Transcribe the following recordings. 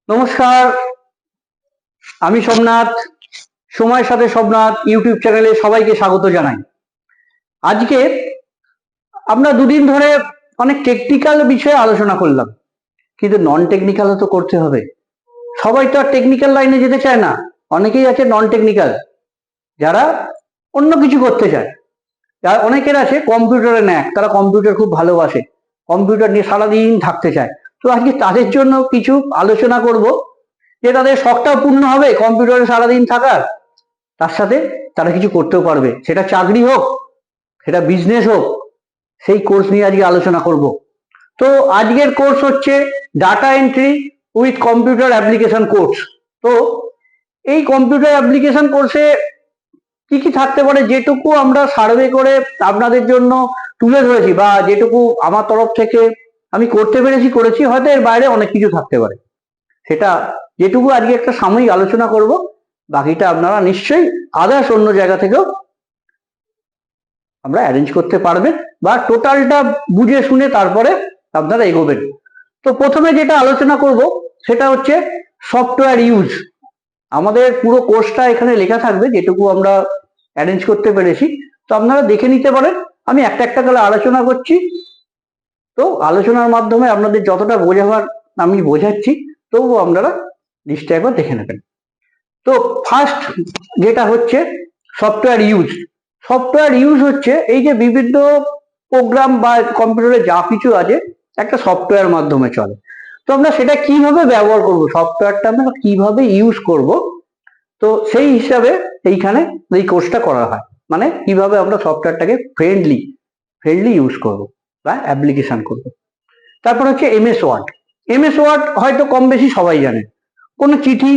নমস্কার, আমি সোমনাথ। সময়ের সাথে সোমনাথ ইউটিউব চ্যানেলে সবাইকে স্বাগত জানাই। আজকে আমরা দুদিন ধরে অনেক টেকনিক্যাল বিষয়ে আলোচনা করলাম, কিন্তু নন টেকনিক্যালও তো করতে হবে। সবাই তো আর টেকনিক্যাল লাইনে যেতে চায় না, অনেকেই আছে নন টেকনিক্যাল, যারা অন্য কিছু করতে চায়। অনেকের আছে কম্পিউটারে ন্যাক, তারা কম্পিউটার খুব ভালোবাসে, কম্পিউটার নিয়ে সারাদিন থাকতে চায়। তো আজকে তাদের জন্য কিছু আলোচনা করব, যে তাদের শখটাও পূর্ণ হবে কম্পিউটারে সারাদিন থাকার, তার সাথে তারা কিছু করতেও পারবে, সেটা চাকরি হোক, সেটা বিজনেস হোক। সেই কোর্স নিয়ে আজকে আলোচনা করব। তো আজকের কোর্স হচ্ছে data entry with computer application course. তো এই কম্পিউটার অ্যাপ্লিকেশন কোর্সে কি কি থাকতে পারে, যেটুকু আমরা সার্ভে করে আপনাদের জন্য তুলে ধরেছি, বা যেটুকু আমার তরফ থেকে আমি করতে করেছি, হয়তো এর বাইরে অনেক কিছু থাকতে পারে। সেটা যেটুকু আজকে একটা সাময়িক আলোচনা করব, বাকিটা আপনারা নিশ্চয়ই আদার্স অন্য জায়গা থেকেও আমরা অ্যারেঞ্জ করতে পারবেন, বা টোটালটা বুঝে শুনে তারপরে আপনারা এগোবেন। তো প্রথমে যেটা আলোচনা করব সেটা হচ্ছে সফটওয়্যার ইউজ। আমাদের পুরো কোর্সটা এখানে লেখা থাকবে, যেটুকু আমরা অ্যারেঞ্জ করতে পেরেছি, তো আপনারা দেখে নিতে পারেন। আমি একটা একটা করে আলোচনা করছি, তো আলোচনার মাধ্যমে আপনাদের যতটা বোঝাবার আমি বোঝাচ্ছি, তবুও আপনারা লিস্টটা একবার দেখে নেবেন। তো ফার্স্ট যেটা হচ্ছে সফটওয়্যার ইউজ। সফটওয়্যার ইউজ হচ্ছে এই যে বিভিন্ন প্রোগ্রাম বা কম্পিউটারে যা কিছু আছে একটা সফটওয়্যার মাধ্যমে চলে। তো আমরা সেটা কিভাবে ব্যবহার করব, সফটওয়্যারটা আমরা কিভাবে ইউজ করব, তো সেই হিসাবে এইখানে এই কোর্সটা করা হয়। মানে কিভাবে আমরা সফটওয়্যারটাকে ফ্রেন্ডলি ইউজ করব বা অ্যাপ্লিকেশন করব। তারপর হচ্ছে এমএস ওয়ার্ড। এমএস ওয়ার্ড হয়তো কম বেশি সবাই জানে। কোনো চিঠি,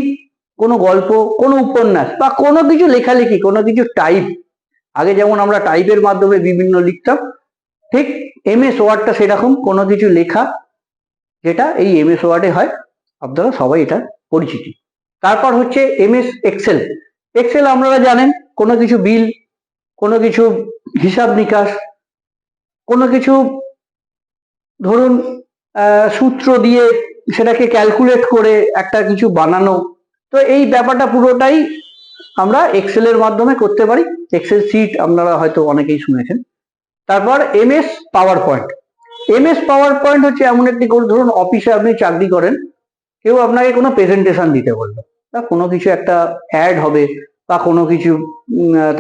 কোনো গল্প, কোনো উপন্যাস বা কোনো কিছু লেখালেখি, কোনো কিছু টাইপ, আগে যেমন আমরা টাইপের মাধ্যমে বিভিন্ন লিখতাম, ঠিক এমএস ওয়ার্ডটা সেরকম কোনো কিছু লেখা, যেটা এই এমএস ওয়ার্ডে হয়। আপনারা সবাই এটা পরিচিতি। তারপর হচ্ছে এমএস এক্সেল। এক্সেল আপনারা জানেন, কোনো কিছু বিল, কোনো কিছু হিসাব নিকাশ, কোনো কিছু ধরুন সূত্র দিয়ে সেটাকে ক্যালকুলেট করে একটা কিছু বানানো। তো এই ব্যাপারটা পুরোটাই আমরা এক্সেলের মাধ্যমে করতে পারি। এক্সেল শিট আপনারা হয়তো অনেকেই শুনেছেন। তারপর MS power point. MS power point হচ্ছে এমন একটি কোর্স, ধরুন অফিসে আপনি চাকরি করেন, কেউ আপনাকে কোনো প্রেজেন্টেশন দিতে বললো, বা কোনো কিছু একটা অ্যাড হবে, বা কোনো কিছু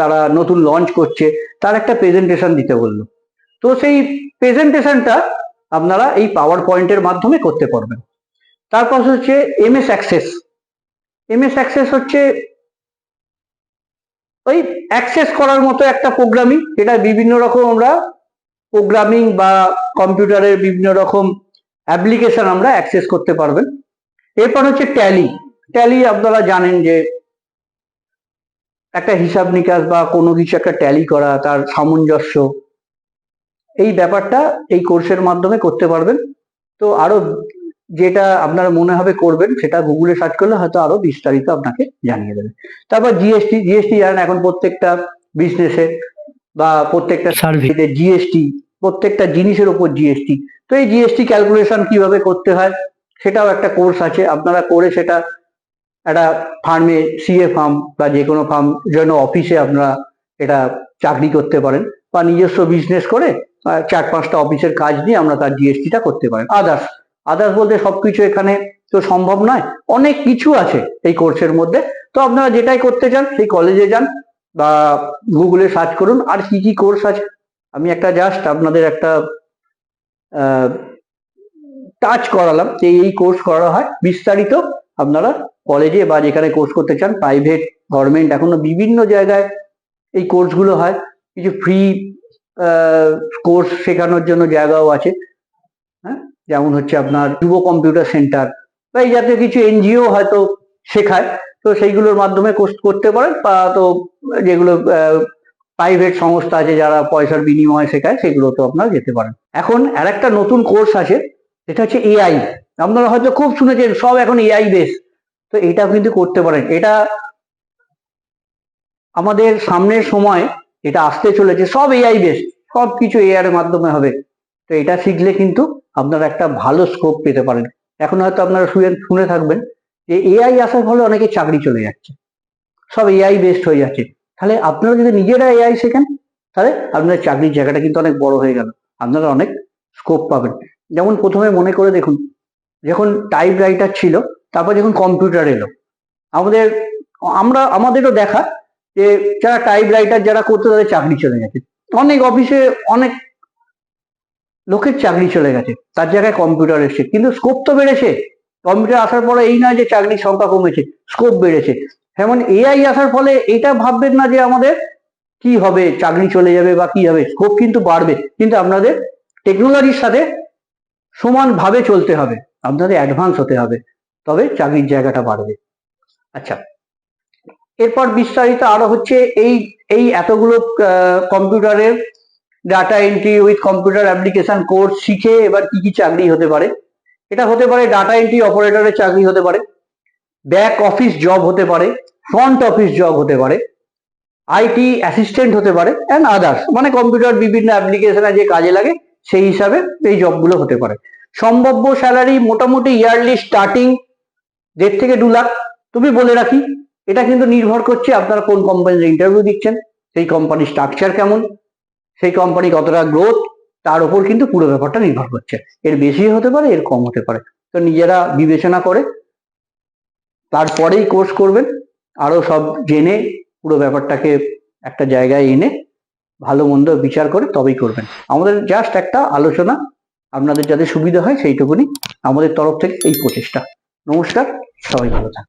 তারা নতুন লঞ্চ করছে, তার একটা প্রেজেন্টেশন দিতে বললো। তো সেই প্রেজেন্টেশনটা আপনারা এই পাওয়ার পয়েন্টের মাধ্যমে করতে পারবেন। তারপর হচ্ছে এমএস অ্যাক্সেস। এমএস অ্যাক্সেস হচ্ছে ওই অ্যাক্সেস করার মতো একটা প্রোগ্রামিং, যেটা বিভিন্ন রকম আমরা প্রোগ্রামিং বা কম্পিউটারের বিভিন্ন রকম অ্যাপ্লিকেশন আমরা অ্যাক্সেস করতে পারবেন। এরপর হচ্ছে ট্যালি। ট্যালি আপনারা জানেন যে একটা হিসাব নিকাশ বা কোনো কিছু একটা ট্যালি করা, তার সামঞ্জস্য, এই ব্যাপারটা এই কোর্সের মাধ্যমে করতে পারবেন। তো আরো যেটা আপনার মনে হবে করবেন, সেটা গুগলে সার্চ করলে হয়তো আরো বিস্তারিত আপনাকে জানিয়ে দেবে। তারপর জিএসটি। জিএসটি জানেন, এখন প্রত্যেকটা বিজনেসে বা প্রত্যেকটা সার্ভিসে জিএসটি, প্রত্যেকটা জিনিসের উপর জিএসটি। তো এই জিএসটি ক্যালকুলেশন কিভাবে করতে হয়, সেটাও একটা কোর্স আছে। আপনারা করে সেটা একটা ফার্মে, সিএ ফার্ম বা যে কোনো ফার্ম জন্য অফিসে আপনারা এটা চাকরি করতে পারেন, বা নিজস্ব বিজনেস করে 4-5টা অফিসের কাজ নিয়ে আমরা তার জিএসটিটা করতে পারেন। আদার্স আদার্স বলতে সবকিছু এখানে তো সম্ভব নয়, অনেক কিছু আছে এই কোর্সের মধ্যে। তো আপনারা যেটাই করতে চান সেই কলেজে যান বা গুগলে সার্চ করুন আর কি কি কোর্স আছে। আমি একটা জাস্ট আপনাদের একটা টাচ করালাম যে এই কোর্স করা হয়। বিস্তারিত আপনারা কলেজে বা যেখানে কোর্স করতে চান, প্রাইভেট, গভর্নমেন্ট, এখনো বিভিন্ন জায়গায় এই কোর্সগুলো হয়। কিছু ফ্রি কোর্স শেখানোর জন্য জায়গাও আছে। হ্যাঁ, যেমন হচ্ছে আপনার যুব কম্পিউটার সেন্টার বা এই জাতীয় কিছু এনজিও হয়তো শেখায়, তো সেইগুলোর মাধ্যমে কোর্স করতে পারেন। বা তো যেগুলো প্রাইভেট সংস্থা আছে যারা পয়সার বিনিময়ে শেখায়, সেগুলোতে আপনারা যেতে পারেন। এখন আর একটা নতুন কোর্স আছে, এটা হচ্ছে এআই। আপনারা হয়তো খুব শুনেছেন, সব এখন এআই বেস। তো এটাও কিন্তু করতে পারেন। এটা আমাদের সামনের সময় এটা আসতে চলেছে, সব এআই বেস, সব কিছু এআই এর মাধ্যমে হবে। তো এটা শিখলে কিন্তু আপনারা একটা ভালো স্কোপ পেতে পারেন। এখন হয়তো আপনারা শুনে থাকবেন যে এআই আসার ফলে অনেকে চাকরি চলে যাচ্ছে, সব এআই বেসড হয়ে যাচ্ছে। তাহলে আপনারা যদি নিজেরা এআই শেখেন তাহলে আপনার চাকরির জায়গাটা কিন্তু অনেক বড় হয়ে গেল, আপনারা অনেক স্কোপ পাবেন। যেমন প্রথমে মনে করে দেখুন, যখন টাইপ রাইটার ছিল, তারপর যখন কম্পিউটার এলো, আমাদেরও দেখা যে যারা টাইপ রাইটার যারা করতো তাদের চাকরি চলে গেছে, অনেক অফিসে অনেক লোকের চাকরি চলে গেছে, তার জায়গায় কম্পিউটার এসছে, কিন্তু স্কোপ তো বেড়েছে। কম্পিউটার আসার পরে এই নয় যে চাকরির সংখ্যা কমেছে, স্কোপ বেড়েছে। যেমন এআই আসার ফলে এটা ভাববেন না যে আমাদের কি হবে, চাকরি চলে যাবে বা কি হবে, স্কোপ কিন্তু বাড়বে, কিন্তু আপনাদের টেকনোলজির সাথে সমানভাবে চলতে হবে, আপনাদের অ্যাডভান্স হতে হবে, তবে চাকরির জায়গাটা বাড়বে। আচ্ছা, এরপর বিস্তারিত আরো হচ্ছে এই এই এতগুলো কম্পিউটারের data entry with computer application course শিখে এবার কি কি চাকরি হতে পারে। এটা হতে পারে ডাটা এন্ট্রি অপারেটরের চাকরি হতে পারে, ব্যাক অফিস জব হতে পারে, ফ্রন্ট অফিস জব হতে পারে, আইটি অ্যাসিস্ট্যান্ট হতে পারে, অ্যান্ড আদার্স, মানে কম্পিউটার বিভিন্ন অ্যাপ্লিকেশনে যে কাজে লাগে সেই হিসাবে এই জবগুলো হতে পারে। সম্ভাব্য স্যালারি মোটামুটি ইয়ারলি স্টার্টিং 1.5 থেকে 2 লাখ। তুমি বলে রাখি, এটা কিন্তু নির্ভর করছে আপনারা কোন কোম্পানির ইন্টারভিউ দিচ্ছেন, সেই কোম্পানির স্ট্রাকচার কেমন, সেই কোম্পানি কতটা গ্রোথ, তার উপর কিন্তু পুরো ব্যাপারটা নির্ভর করছে। এর বেশি হতে পারে, এর কম হতে পারে, তো নিজেরা বিবেচনা করে তারপরেই কোর্স করবেন। আরো সব জেনে পুরো ব্যাপারটাকে একটা জায়গায় এনে ভালো মন্দ বিচার করে তবেই করবেন। আমাদের জাস্ট একটা আলোচনা, আপনাদের যাতে সুবিধা হয় সেইটুকুনি আমাদের তরফ থেকে এই প্রচেষ্টা। নমস্কার, সবাই ভালো থাকুন।